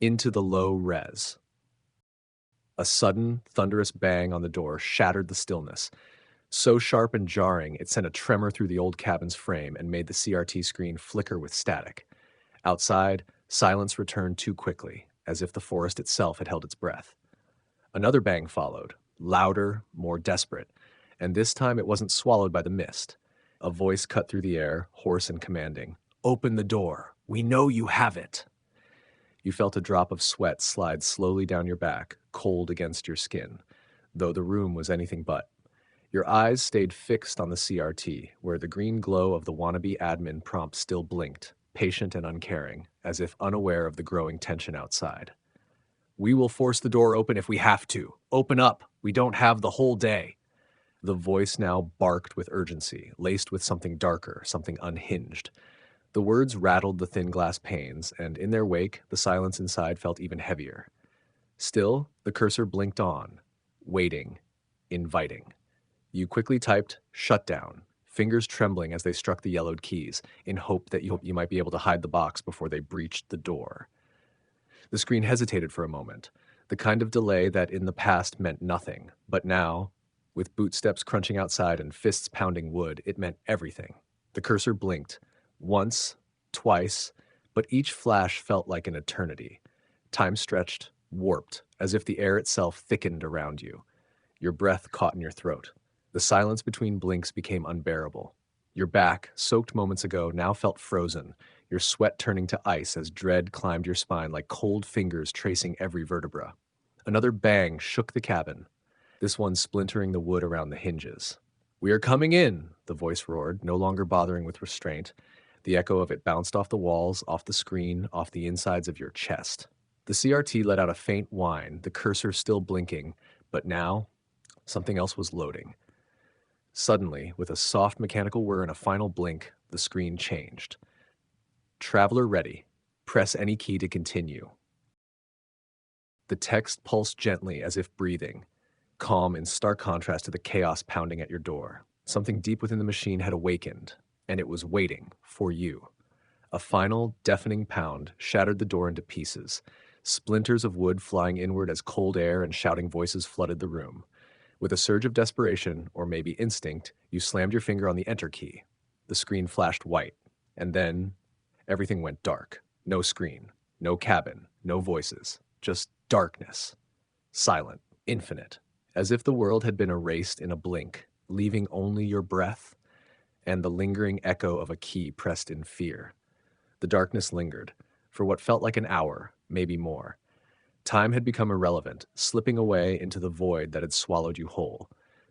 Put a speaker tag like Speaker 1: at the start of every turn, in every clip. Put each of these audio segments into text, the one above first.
Speaker 1: Into the low res. A sudden, thunderous bang on the door shattered the stillness. So sharp and jarring, it sent a tremor through the old cabin's frame and made the CRT screen flicker with static. Outside, silence returned too quickly, as if the forest itself had held its breath. Another bang followed, louder, more desperate, and this time it wasn't swallowed by the mist. A voice cut through the air, hoarse and commanding. "Open the door. We know you have it." You felt a drop of sweat slide slowly down your back, cold against your skin, though the room was anything but. Your eyes stayed fixed on the CRT, where the green glow of the wannabe admin prompt still blinked, patient and uncaring, as if unaware of the growing tension outside. "We will force the door open if we have to. Open up. We don't have the whole day." The voice now barked with urgency, laced with something darker, something unhinged. The words rattled the thin glass panes, and in their wake, the silence inside felt even heavier. Still, the cursor blinked on, waiting, inviting. You quickly typed "shutdown," fingers trembling as they struck the yellowed keys, in hope that you might be able to hide the box before they breached the door. The screen hesitated for a moment, the kind of delay that in the past meant nothing, but now, with bootsteps crunching outside and fists pounding wood, it meant everything. The cursor blinked, once, twice, but each flash felt like an eternity. Time stretched, warped, as if the air itself thickened around you. Your breath caught in your throat. The silence between blinks became unbearable. Your back, soaked moments ago, now felt frozen, your sweat turning to ice as dread climbed your spine like cold fingers tracing every vertebra. Another bang shook the cabin, this one splintering the wood around the hinges. "We are coming in," the voice roared, no longer bothering with restraint. The echo of it bounced off the walls, off the screen, off the insides of your chest. The CRT let out a faint whine, the cursor still blinking, but now something else was loading. Suddenly, with a soft mechanical whir and a final blink, the screen changed. "Traveler ready. Press any key to continue." The text pulsed gently as if breathing, calm in stark contrast to the chaos pounding at your door. Something deep within the machine had awakened, and it was waiting for you. A final, deafening pound shattered the door into pieces, splinters of wood flying inward as cold air and shouting voices flooded the room. With a surge of desperation, or maybe instinct, you slammed your finger on the enter key. The screen flashed white, and then everything went dark. No screen, no cabin, no voices, just darkness. Silent, infinite, as if the world had been erased in a blink, leaving only your breath and the lingering echo of a key pressed in fear. The darkness lingered, for what felt like an hour, maybe more. Time had become irrelevant, slipping away into the void that had swallowed you whole.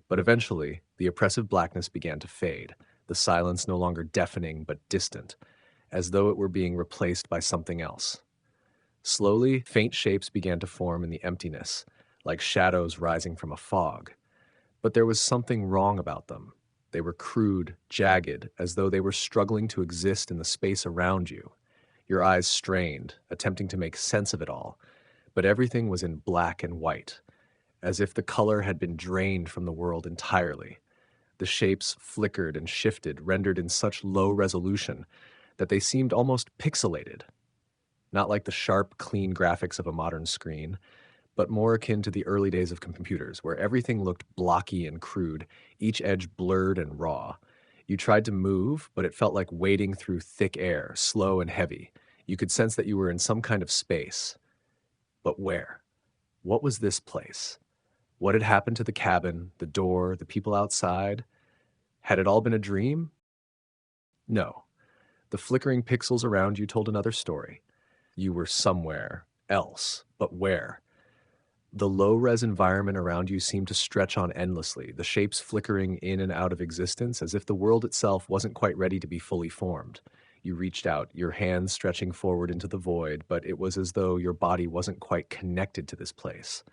Speaker 1: But eventually, the oppressive blackness began to fade, the silence no longer deafening but distant, as though it were being replaced by something else. Slowly, faint shapes began to form in the emptiness, like shadows rising from a fog. But there was something wrong about them. They were crude, jagged, as though they were struggling to exist in the space around you. Your eyes strained, attempting to make sense of it all, but everything was in black and white, as if the color had been drained from the world entirely. The shapes flickered and shifted, rendered in such low resolution that they seemed almost pixelated. Not like the sharp, clean graphics of a modern screen, but more akin to the early days of computers, where everything looked blocky and crude, each edge blurred and raw. You tried to move, but it felt like wading through thick air, slow and heavy. You could sense that you were in some kind of space. But where? What was this place? What had happened to the cabin, the door, the people outside? Had it all been a dream? No. The flickering pixels around you told another story. You were somewhere else, but where? The low-res environment around you seemed to stretch on endlessly, the shapes flickering in and out of existence as if the world itself wasn't quite ready to be fully formed. You reached out, your hands stretching forward into the void, but it was as though your body wasn't quite connected to this place.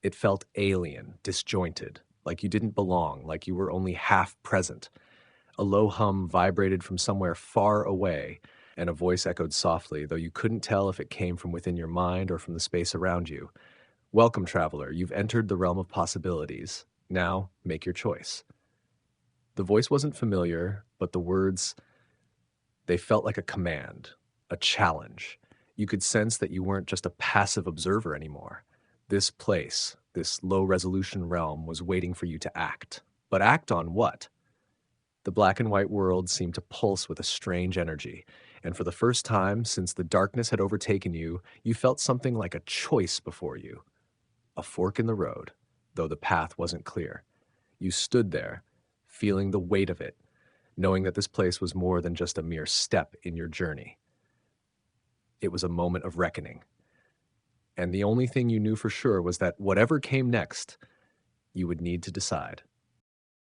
Speaker 1: It felt alien, disjointed, like you didn't belong, like you were only half present. A low hum vibrated from somewhere far away, and a voice echoed softly, though you couldn't tell if it came from within your mind or from the space around you. "Welcome, traveler. You've entered the realm of possibilities. Now, make your choice." The voice wasn't familiar, but the words, they felt like a command, a challenge. You could sense that you weren't just a passive observer anymore. This place, this low resolution realm, was waiting for you to act. But act on what? The black and white world seemed to pulse with a strange energy, and for the first time since the darkness had overtaken you, you felt something like a choice before you, a fork in the road, though the path wasn't clear. You stood there, feeling the weight of it, knowing that this place was more than just a mere step in your journey. It was a moment of reckoning. And the only thing you knew for sure was that whatever came next, you would need to decide.